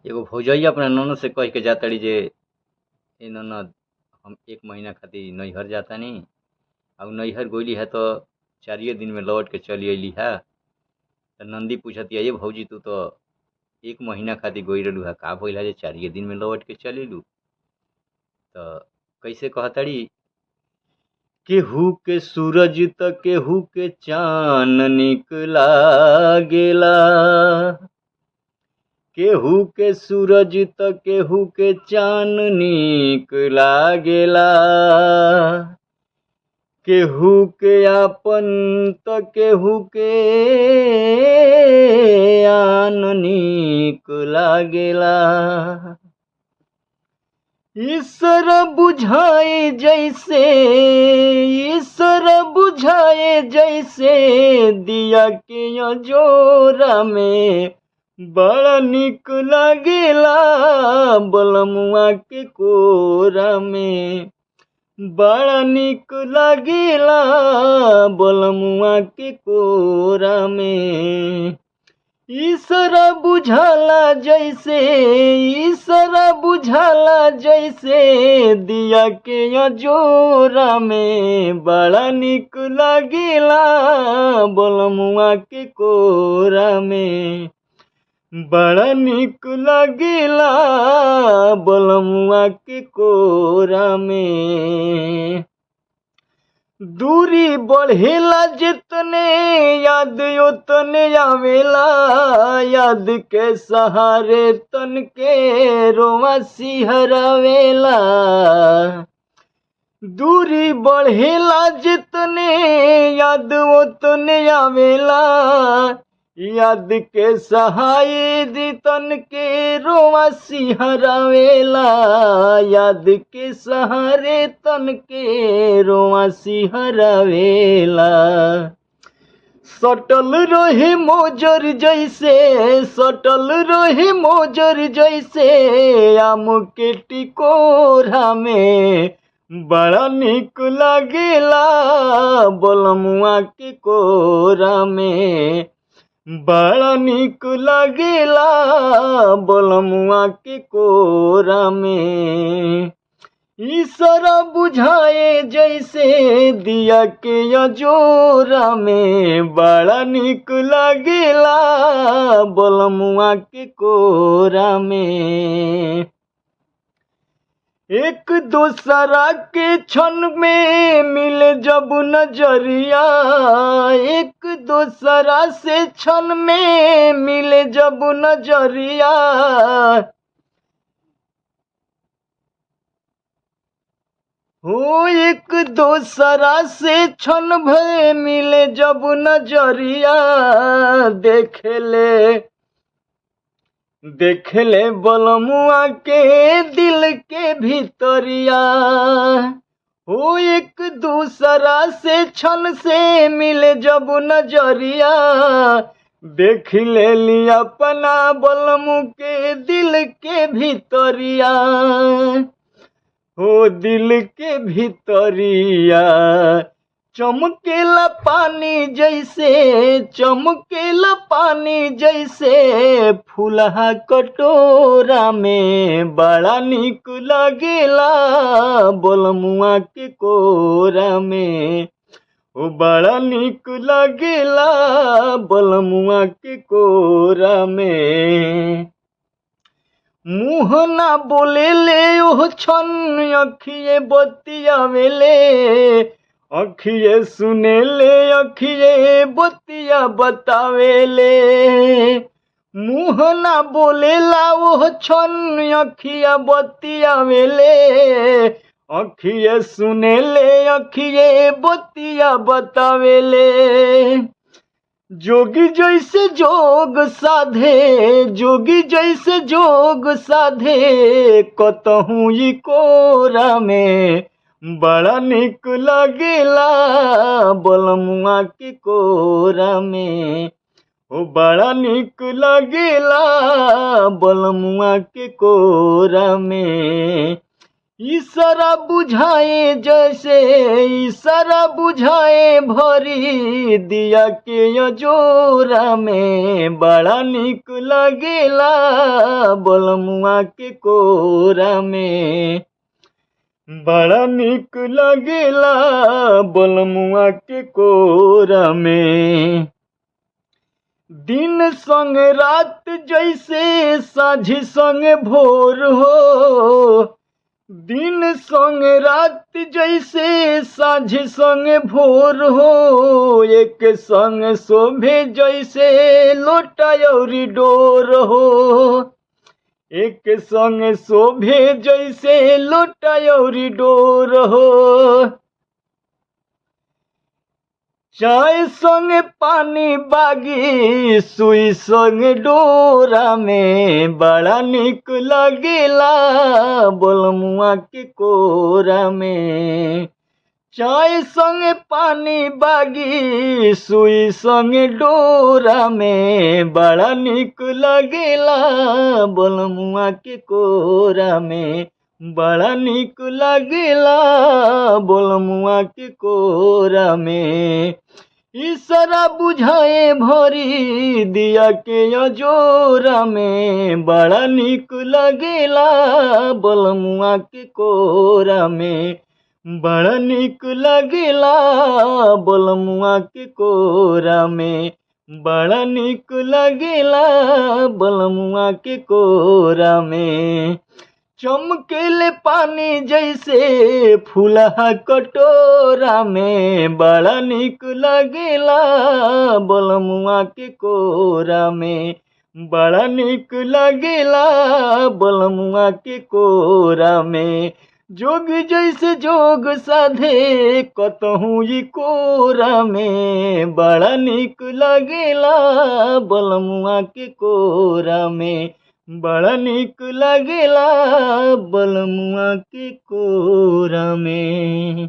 एगो भौजाइया अपना ननद से कह के जाताड़ी जे ए ननद हम 1 महीना खातिर नैहर जातानी। अब नैहर गइली है तो 4 दिन में लौट के चली अइली है। त नंदी पूछतिया ये भौजी तू तो 1 महीना खातिर गई रहलू है, का भइल है जे 4 दिन में लौट के चल अइलू। तो कैसे कहताड़ी, केहू के सूरज त केहू के चांद निक लागेला, केहू के सूरज त केहू के चांद निक लागेला, केहू के आपन त केहू के आन निक लागेला। ईश्वर बुझाए जैसे, ईश्वर बुझाए जैसे दिया के अजोरा में बड़ा निक लागेला, बलमुआ के कोरा में बड़ा निक लागेला, बलमुआ के कोरा में। ईश्वर बुझाला जैसे, ईश्वर बुझाला जैसे दिया के अजोरा में बड़ा निक लागेला, बलमुआ के कोरा में बड़ा निक लागेला, बलमुआ के कोरा में। दूरी बढ़ेला जितने याद उतने आवेला, याद के सहारे तन के रोवा सिहरावेला। दूरी बढ़ेला जितने याद उतने आवेला, याद के सहाय तन के रोवा सिहरावेला, याद के सहारे तन के रोवा सिहरावेला। सटल रहे मोजर जैसे, सटल रहे मोजर जैसे आम के टिकोरा में बड़ा निक लागेला, बलमुआ के कोरा में बड़ा निक लागेला, बलमुआ के कोरा में। ईश्वर बुझाए जैसे दिया के अजोरा में बड़ा निक लागेला, बलमुआ के कोरा में। एक दूसरा के क्षण में मिले जब नजरिया, एक दूसरा से क्षण में मिले जब नजरिया, हो एक दूसरा से क्षण भर मिले जब नजरिया, देख ले बलमुआ के दिल के भीतरिया। हो एक दूसरा से क्षण से मिले जब नजरिया, देख ले लिया अपना बलमु के दिल के भीतरिया। हो दिल के भीतरिया चमकेला पानी जैसे, चमकेला पानी जैसे फूलहा कटोरा में बड़ा निक लागेला, बलमुआ के कोरा में ओ बड़ा निक लागेला, बलमुआ के कोरा में। मुँह ना बोले ले ओह छन अखिए बतियावेले, अखिए सुने ले अखिए बतिया बतावेले। मुँह ना बोलेला ओह छन अखिया बतियावेले, अखिए सुने ले अखिए बतिया बतावेले। जोगी जैसे जोग साधे, जोगी जैसे जोग साधे कतहूँ ई कोरा में बड़ा निक लागेला, बलमुआ के कोरा में ओ बड़ा निक लागेला, बलमुआ के कोरा में। इशारा बुझाए जैसे इशारा बुझाए भरी दिया के जोरा में बड़ा निक लगेला बलमुआ के कोरा में बड़ा निक लगेला बलमुआ के कोरा में दिन संग रात जैसे साँझ संग भोर हो दिन संग रात जैसे साँझ संग भोर हो एक संग शोभे जैसे लोटा और डोर हो एक संग शोभे जैसे लोटा और डोर हो चाय संग पानी बागी सुई संग डोरा में बड़ा निक लगेला बलमुआ के कोरा में चाय संग पानी बागी सुई संग डोरा में बड़ा निक लगेला बलमुआ के कोरा में बड़ा निक लगेला बलमुआ के कोरा में इशारा बुझाए भरी दिया के अजोरा में बड़ा निक लगेला बलमुआ के कोरा में बड़ा निक लगेला बलमुआ के कोरा में बड़ा निक लगेला बलमुआ के कोरा में चमकेले पानी जैसे फूलहा कटोरा में बड़ा निक लगेला बलमुआ के कोरा में बड़ा निक लगेला बलमुआ के कोरा में जोग जैसे जोग साधे कतहूँ ई कोरा में बड़ा निक लगेला बलमुआ के कोरा में बड़ा निक लगेला बलमुआ के कोरा में।